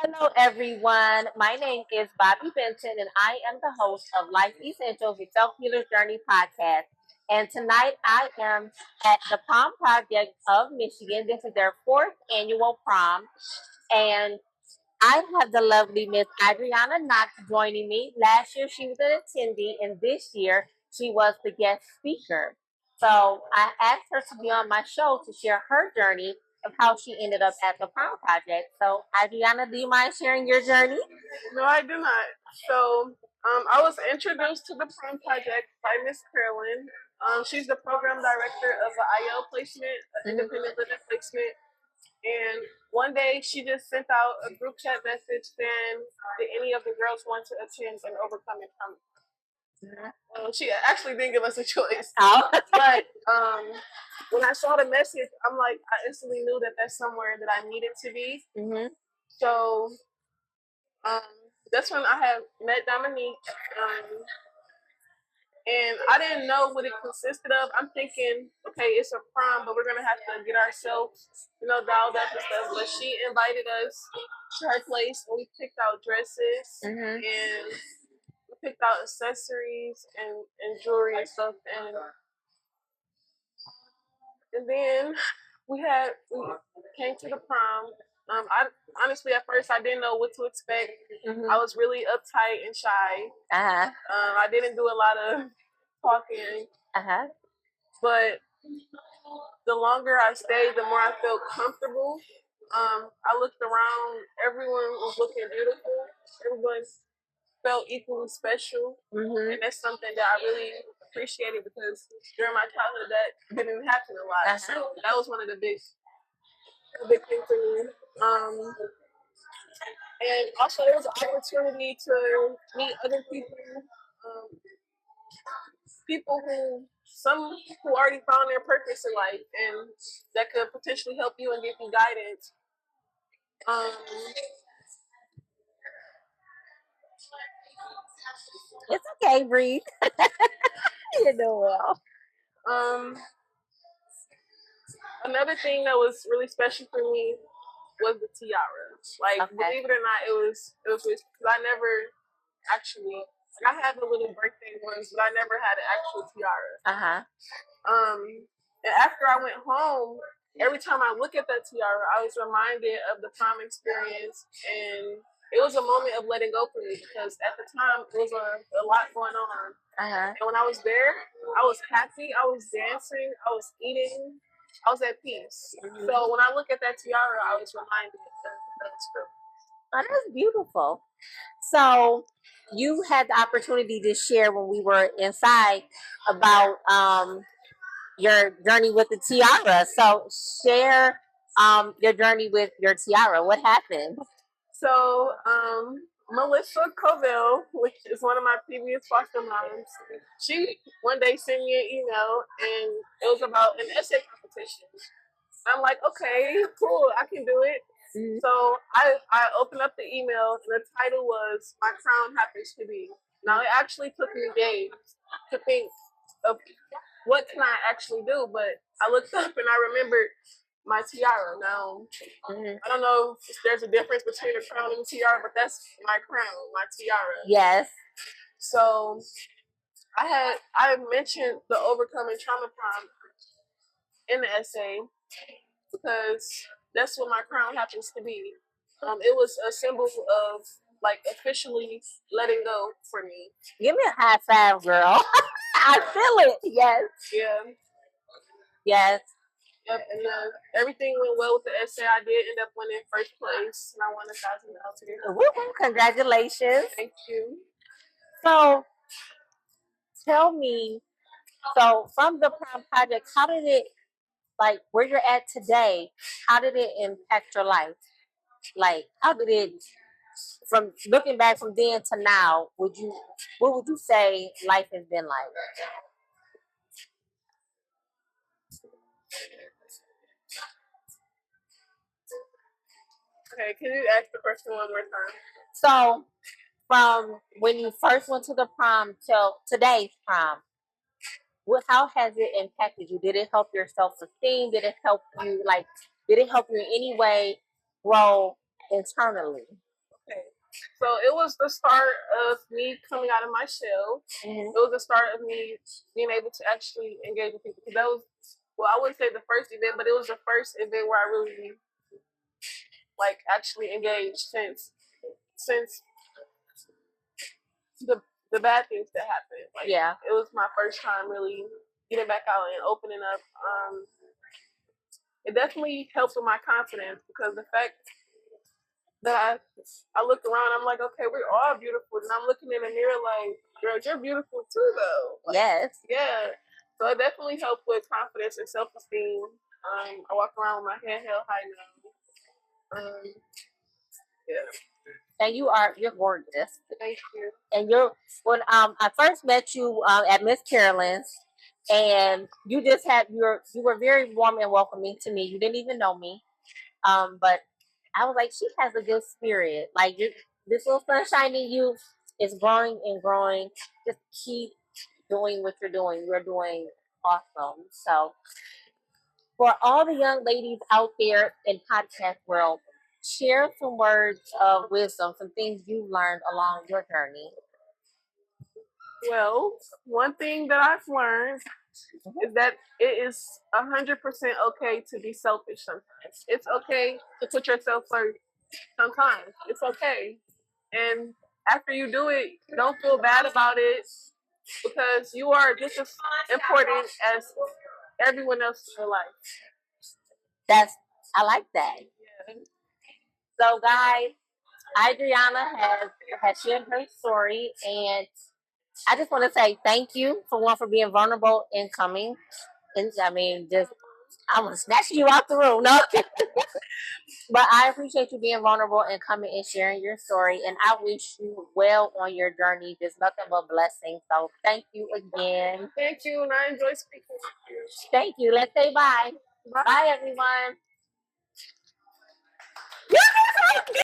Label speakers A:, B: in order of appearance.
A: Hello, everyone. My name is Bobby Benton, and I am the host of Life Essentials, the Self Healer's Journey podcast. And tonight I am at the Prom Project of Michigan. This is their fourth annual prom. And I have the lovely Miss Idrionna Knox joining me. Last year she was an attendee, and this year she was the guest speaker. So I asked her to be on my show to share her journey of how she ended up at the Prom Project. So Adriana, do you mind sharing your journey?
B: No, I do not. So, I was introduced to the Prom Project by Miss Carolyn. She's the program director of the IL placement, independent living placement. And one day she just sent out a group chat message saying, did any of the girls want to attend and overcome it from? She actually didn't give us a choice.
A: Oh.
B: But when I saw the message, I'm like, I instantly knew that that's somewhere that I needed to be. So that's when I had met Dominique. And I didn't know what it consisted of. I'm thinking, okay, it's a prom, but we're gonna have to get ourselves, dialed up and stuff. But she invited us to her place, and we picked out dresses and we picked out accessories and jewelry and stuff. And then we came to the prom. I honestly at first I didn't know what to expect. I was really uptight and shy. I didn't do a lot of talking. But the longer I stayed, the more I felt comfortable. I looked around, everyone was looking beautiful. Everyone felt equally special. And that's something that I really appreciated because during my childhood that didn't happen a lot. So that was one of the big things for me. And also it was an opportunity to meet other people, people who already found their purpose in life and that could potentially help you and give you guidance.
A: It's okay, breathe. You do well.
B: Another thing that was really special for me was the tiara. Like, believe it or not, it was because I never actually. I had the little birthday ones, but I never had an actual tiara. And after I went home, every time I look at that tiara, I was reminded of the prom experience, and it was a moment of letting go for me because at the time it was a lot going on. And when I was there, I was happy, I was dancing, I was eating, I was at peace. So when I look at that tiara, I was reminded of that trip.
A: Oh, that's beautiful. So you had the opportunity to share when we were inside about your journey with the tiara. So share your journey with your tiara. What happened?
B: So Melissa Covell, which is one of my previous foster moms, she one day sent me an email and it was about an essay competition. I'm like, okay, cool, I can do it. So I opened up the email and the title was "My Crown Happens to Be." Now it actually took me days to think of what can I actually do, but I looked up and I remembered my tiara. Now I don't know if there's a difference between a crown and a tiara, but that's my crown, my tiara.
A: Yes.
B: So I mentioned the overcoming trauma prom in the essay because that's what my crown happens to be. It was a symbol of like officially letting go for me.
A: Give me a high five, girl. I feel it. Yes.
B: Yeah.
A: Yes.
B: Yep. And everything went well with the essay. I did end up winning first place, and I won $1,000.
A: Congratulations.
B: Thank you.
A: So tell me, so from the Prom Project, how did it, like where you're at today, how did it impact your life? Like, how did it, from looking back from then to now, what would you say life has been like?
B: Okay, can you ask the question one more time?
A: So, from when you first went to the prom till today's prom, how has it impacted you? Did it help your self-esteem? Did it help you in any way grow internally?
B: So it was the start of me coming out of my shell. It was the start of me being able to actually engage with people. Because that was, well, I wouldn't say the first event, but it was the first event where I really like actually engaged since the bad things that happened. Like, yeah, it was my first time really getting back out and opening up. It definitely helped with my confidence because the fact that I look around, I'm like, okay, we're all beautiful, and I'm looking in the mirror like, girl, you're beautiful too, though. Like, yes, yeah. So it definitely helped with confidence and self-esteem. I walk around with my head held high now. Yeah. And you're gorgeous. Thank you. And when I first met you at Miss Carolyn's, and you were very warm and welcoming to me. You didn't even know me, but I was like, she has a good spirit. Like this little sunshine in you is growing and growing. Just keep doing what you're doing. You're doing awesome. So for all the young ladies out there in podcast world, share some words of wisdom, some things you learned along your journey. Well, one thing that I've learned is that it is 100% okay to be selfish sometimes. It's okay to put yourself first sometimes. It's okay. And after you do it, don't feel bad about it because you are just as important as everyone else in your life. I like that. Yeah. So guys, Idrionna has shared her story, and I just want to say thank you for being vulnerable and coming. And I mean, I'm gonna snatch you out the room, no? But I appreciate you being vulnerable and coming and sharing your story, and I wish you well on your journey. There's nothing but blessings. So thank you again. Thank you, and I enjoy speaking with you. Thank you. Let's say bye. Bye, everyone.